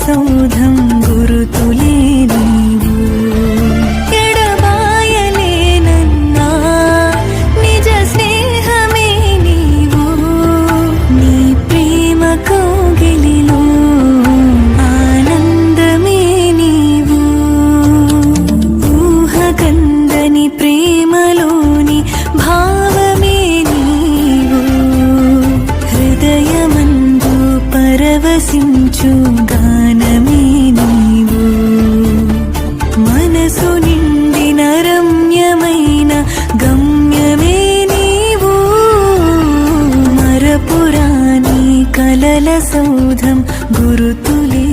సౌధం గురుతులే నీవు ఎడబాయలేనన్నా నిజ స్నేహమే నీవు నీ ప్రేమ కౌగిలిలో ఆనందమే నీవు ఊహకందని ప్రేమలోని భావమే నీవు హృదయమందు పరవశించు గానమే నీవు మనసు నిండిన రమ్యమైన గమ్యమే నీవు మరపురాని కలల సౌధం గురుతులే